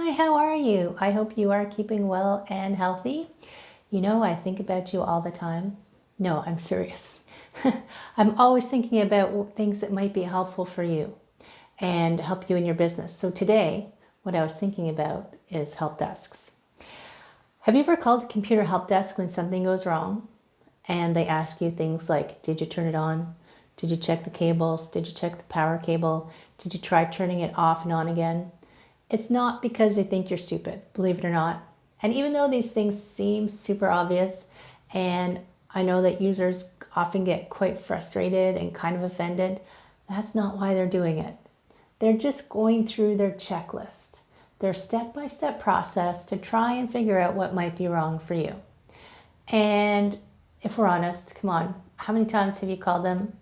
Hi, how are you? I hope you are keeping well and healthy. You know, I think about you all the time. No, I'm serious. I'm always thinking about things that might be helpful for you and help you in your business. So today, what I was thinking about is help desks. Have you ever called a computer help desk when something goes wrong and they ask you things like, did you turn it on? Did you check the cables? Did you check the power cable? Did you try turning it off and on again? It's not because they think you're stupid, believe it or not. And even though these things seem super obvious, and I know that users often get quite frustrated and kind of offended, that's not why they're doing it. They're just going through their checklist, their step-by-step process to try and figure out what might be wrong for you. And if we're honest, come on, how many times have you called them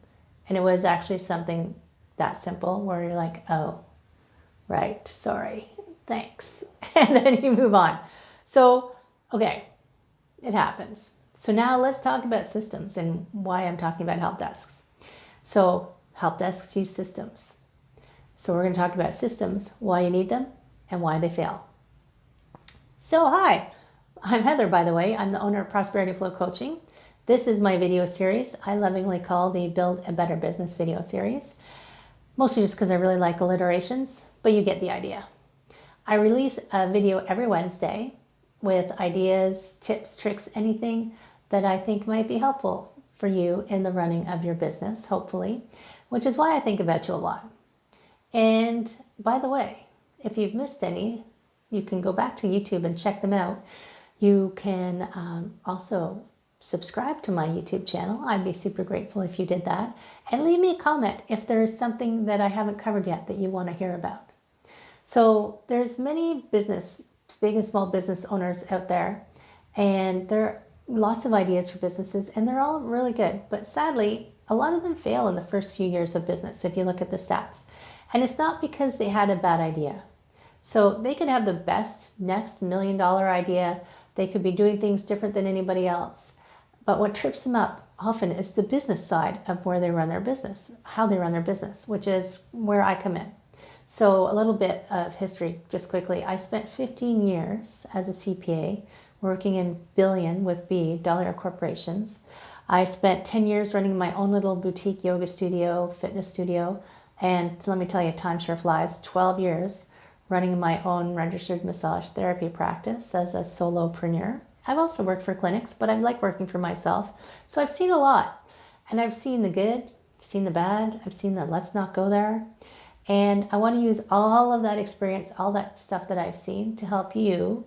and it was actually something that simple where you're like, oh, right, sorry, thanks. And then you move on. So, okay, it happens. So now let's talk about systems and why I'm talking about help desks. So help desks use systems. So we're going to talk about systems, why you need them, and why they fail. So hi, I'm Heather, by the way. I'm the owner of Prosperity Flow Coaching. This is my video series I lovingly call the Build a Better Business video series. Mostly just because I really like alliterations, but you get the idea. I release a video every Wednesday with ideas, tips, tricks, anything that I think might be helpful for you in the running of your business, hopefully, which is why I think about you a lot. And by the way, if you've missed any, you can go back to YouTube and check them out. You can also subscribe to my YouTube channel. I'd be super grateful if you did that. And leave me a comment if there's something that I haven't covered yet that you want to hear about. So there's many business, big and small business owners out there, and there are lots of ideas for businesses, and they're all really good. But sadly, a lot of them fail in the first few years of business if you look at the stats. And it's not because they had a bad idea. So they could have the best next $1 million idea. They could be doing things different than anybody else. But what trips them up often is the business side of where they run their business, how they run their business, which is where I come in. So a little bit of history, just quickly. I spent 15 years as a CPA working in dollar corporations. I spent 10 years running my own little boutique yoga studio, fitness studio, and let me tell you, time sure flies. 12 years running my own registered massage therapy practice as a solopreneur. I've also worked for clinics, but I like working for myself. So I've seen a lot. And I've seen the good, seen the bad, I've seen the let's not go there. And I want to use all of that experience, all that stuff that I've seen to help you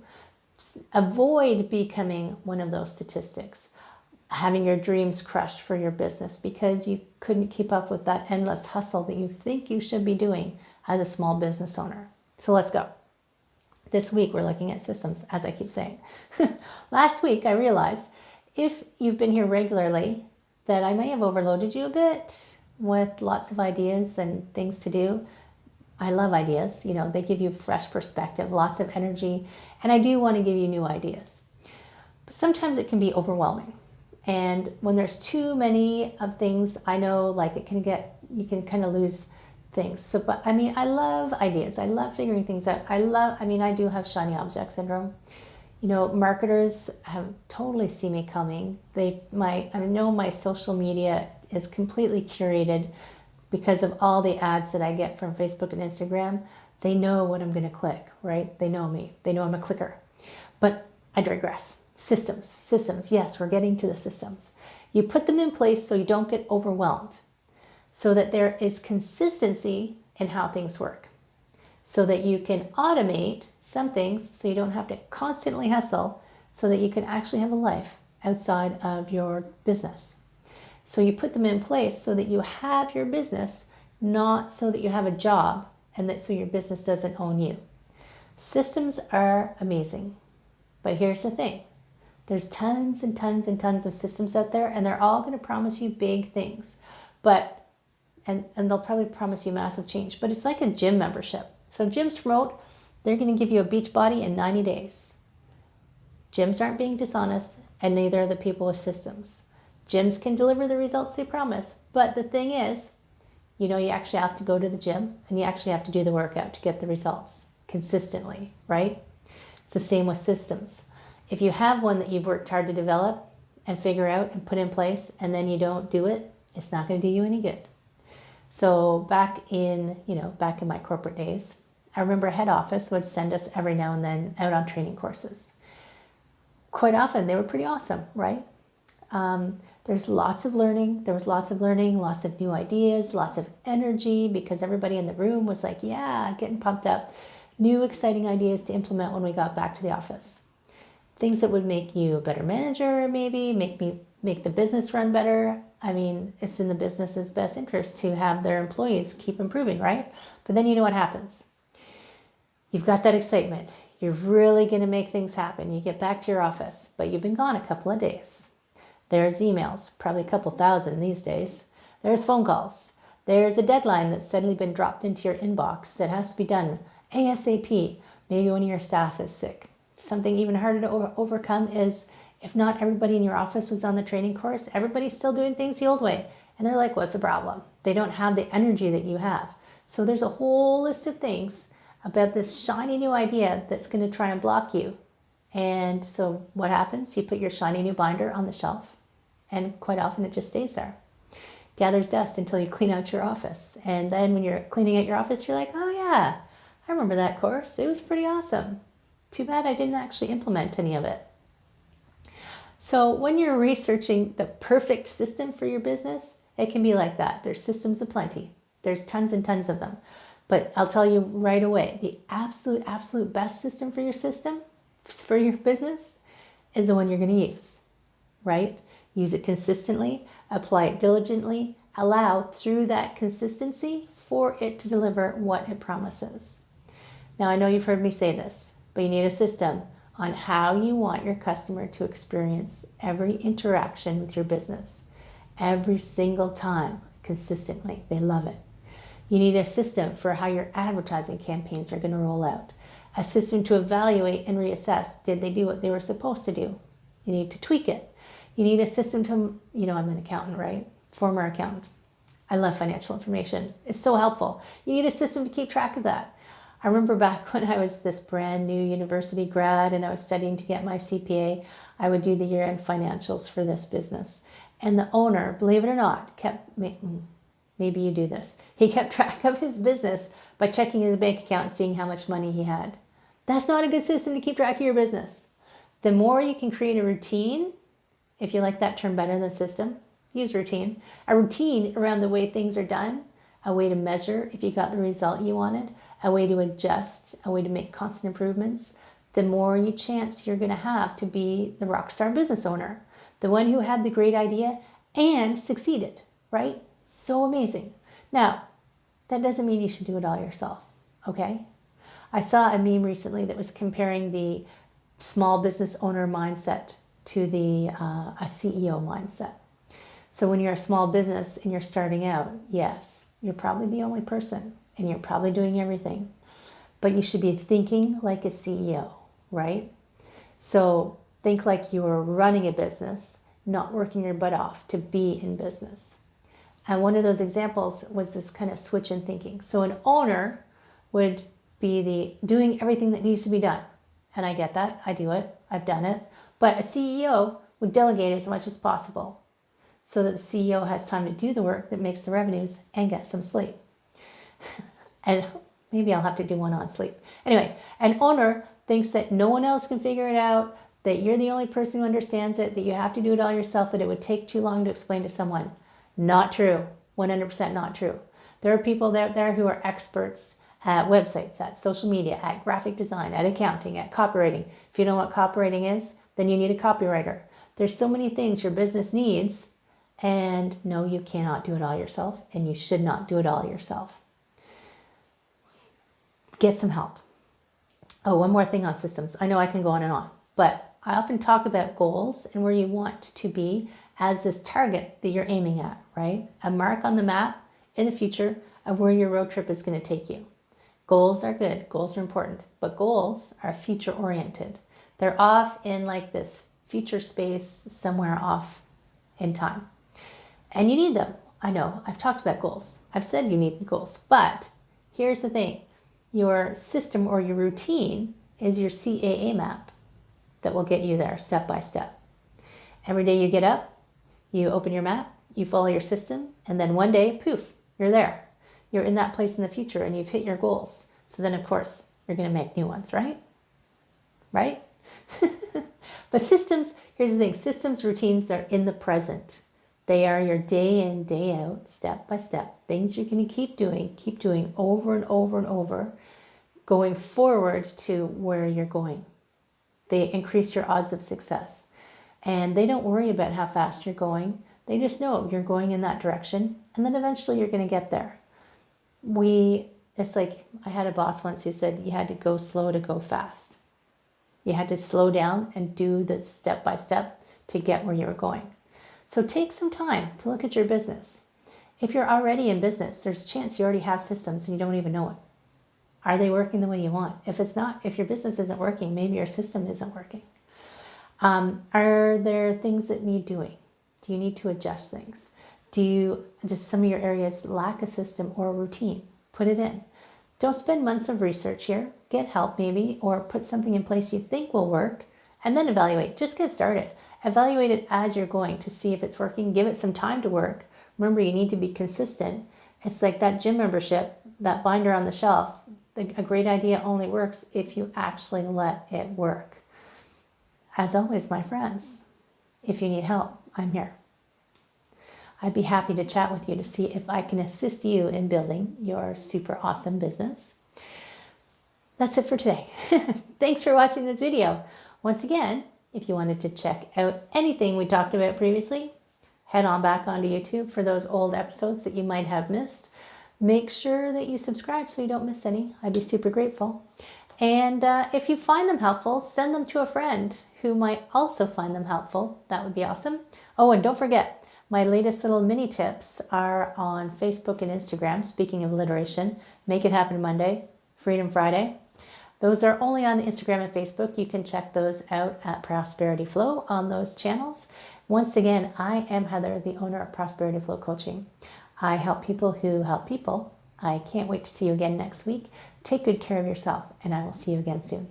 avoid becoming one of those statistics, having your dreams crushed for your business because you couldn't keep up with that endless hustle that you think you should be doing as a small business owner. So let's go. This week, we're looking at systems, as I keep saying. Last week, I realized if you've been here regularly, that I may have overloaded you a bit with lots of ideas and things to do. I love ideas. You know, they give you fresh perspective, lots of energy, and I do want to give you new ideas. But sometimes it can be overwhelming. And when there's too many of things, I know like you can kind of lose things. So, but I mean, I love ideas. I love figuring things out. I do have shiny object syndrome. You know, marketers have totally see me coming. I know my social media is completely curated because of all the ads that I get from Facebook and Instagram. They know what I'm going to click, right? They know me. They know I'm a clicker. But I digress. Systems. Yes, we're getting to the systems. You put them in place so you don't get overwhelmed, so that there is consistency in how things work, so that you can automate some things so you don't have to constantly hustle, so that you can actually have a life outside of your business. So you put them in place so that you have your business, not so that you have a job and that so your business doesn't own you. Systems are amazing, but here's the thing. There's tons and tons and tons of systems out there, and they're all going to promise you big things, and they'll probably promise you massive change, but it's like a gym membership. So gyms promote, they're going to give you a beach body in 90 days. Gyms aren't being dishonest, and neither are the people with systems. Gyms can deliver the results they promise, but the thing is, you know, you actually have to go to the gym and you actually have to do the workout to get the results. consistently, right? It's the same with systems. If you have one that you've worked hard to develop and figure out and put in place, and then you don't do it, it's not going to do you any good. So back in my corporate days, I remember head office would send us every now and then out on training courses. Quite often they were pretty awesome, right? There's lots of learning. There was lots of learning, lots of new ideas, lots of energy, because everybody in the room was like, yeah, getting pumped up. New exciting ideas to implement when we got back to the office. Things that would make you a better manager, maybe make the business run better. I mean, it's in the business's best interest to have their employees keep improving, right? But then you know what happens. You've got that excitement. You're really going to make things happen. You get back to your office, but you've been gone a couple of days. There's emails, probably a couple thousand these days. There's phone calls. There's a deadline that's suddenly been dropped into your inbox that has to be done ASAP. Maybe one of your staff is sick. Something even harder to overcome is if not everybody in your office was on the training course, everybody's still doing things the old way. And they're like, what's the problem? They don't have the energy that you have. So there's a whole list of things about this shiny new idea that's going to try and block you. And so what happens? You put your shiny new binder on the shelf, and quite often it just stays there. Gathers dust until you clean out your office. And then when you're cleaning out your office, you're like, oh yeah, I remember that course. It was pretty awesome. Too bad I didn't actually implement any of it. So when you're researching the perfect system for your business, it can be like that. There's systems aplenty. There's tons and tons of them. But I'll tell you right away, the absolute best system for your business is the one you're going to use, right? Use it consistently, apply it diligently, allow through that consistency for it to deliver what it promises. Now, I know you've heard me say this, but you need a system on how you want your customer to experience every interaction with your business, every single time, consistently. They love it. You need a system for how your advertising campaigns are going to roll out, a system to evaluate and reassess. Did they do what they were supposed to do? You need to tweak it. You need a system to, I'm an accountant, right? Former accountant. I love financial information. It's so helpful. You need a system to keep track of that. I remember back when I was this brand new university grad and I was studying to get my CPA, I would do the year-end financials for this business. And the owner, believe it or not, maybe you do this. He kept track of his business by checking his bank account and seeing how much money he had. That's not a good system to keep track of your business. The more you can create a routine, if you like that term better than system, use routine. A routine around the way things are done, a way to measure if you got the result you wanted, a way to adjust, a way to make constant improvements, the more chance you're going to have to be the rock star business owner, the one who had the great idea and succeeded, right? So amazing. Now, that doesn't mean you should do it all yourself, okay? I saw a meme recently that was comparing the small business owner mindset to a CEO mindset. So when you're a small business and you're starting out, yes, you're probably the only person and you're probably doing everything, but you should be thinking like a CEO, right? So think like you are running a business, not working your butt off to be in business. And one of those examples was this kind of switch in thinking. So an owner would be doing everything that needs to be done. And I get that. I do it. I've done it. But a CEO would delegate as much as possible so that the CEO has time to do the work that makes the revenues and get some sleep. And maybe I'll have to do one on sleep. Anyway, an owner thinks that no one else can figure it out, that you're the only person who understands it, that you have to do it all yourself, that it would take too long to explain to someone. Not true. 100% not true. There are people out there who are experts at websites, at social media, at graphic design, at accounting, at copywriting. If you know what copywriting is, then you need a copywriter. There's so many things your business needs, and no, you cannot do it all yourself, and you should not do it all yourself. Get some help. Oh, one more thing on systems. I know I can go on and on, but I often talk about goals and where you want to be as this target that you're aiming at, right? A mark on the map in the future of where your road trip is going to take you. Goals are good. Goals are important, but goals are future oriented. They're off in like this future space somewhere off in time. And you need them. I know I've talked about goals. I've said you need goals, but here's the thing. Your system or your routine is your CAA map that will get you there step by step. Every day you get up, you open your map, you follow your system, and then one day, poof, you're there. You're in that place in the future and you've hit your goals. So then, of course, you're going to make new ones, right? Right? But systems, here's the thing, systems, routines, they're in the present. They are your day in, day out, step by step, things you're going to keep doing over and over and over, going forward to where you're going. They increase your odds of success. And they don't worry about how fast you're going. They just know you're going in that direction, and then eventually you're going to get there. It's like I had a boss once who said you had to go slow to go fast. You had to slow down and do the step by step to get where you were going. So take some time to look at your business. If you're already in business, there's a chance you already have systems and you don't even know it. Are they working the way you want? If it's not, if your business isn't working, maybe your system isn't working. Are there things that need doing? Do you need to adjust things? Does some of your areas lack a system or a routine? Put it in. Don't spend months of research here. Get help maybe, or put something in place you think will work, and then evaluate. Just get started. Evaluate it as you're going to see if it's working. Give it some time to work. Remember, you need to be consistent. It's like that gym membership, that binder on the shelf. A great idea only works if you actually let it work. As always, my friends, if you need help, I'm here. I'd be happy to chat with you to see if I can assist you in building your super awesome business. That's it for today. Thanks for watching this video. Once again, if you wanted to check out anything we talked about previously, head on back onto YouTube for those old episodes that you might have missed. Make sure that you subscribe so you don't miss any. I'd be super grateful. And if you find them helpful, send them to a friend who might also find them helpful. That would be awesome. Oh, and don't forget, my latest little mini tips are on Facebook and Instagram. Speaking of alliteration, Make It Happen Monday, Freedom Friday. Those are only on Instagram and Facebook. You can check those out at Prosperity Flow on those channels. Once again, I am Heather, the owner of Prosperity Flow Coaching. I help people who help people. I can't wait to see you again next week. Take good care of yourself, and I will see you again soon.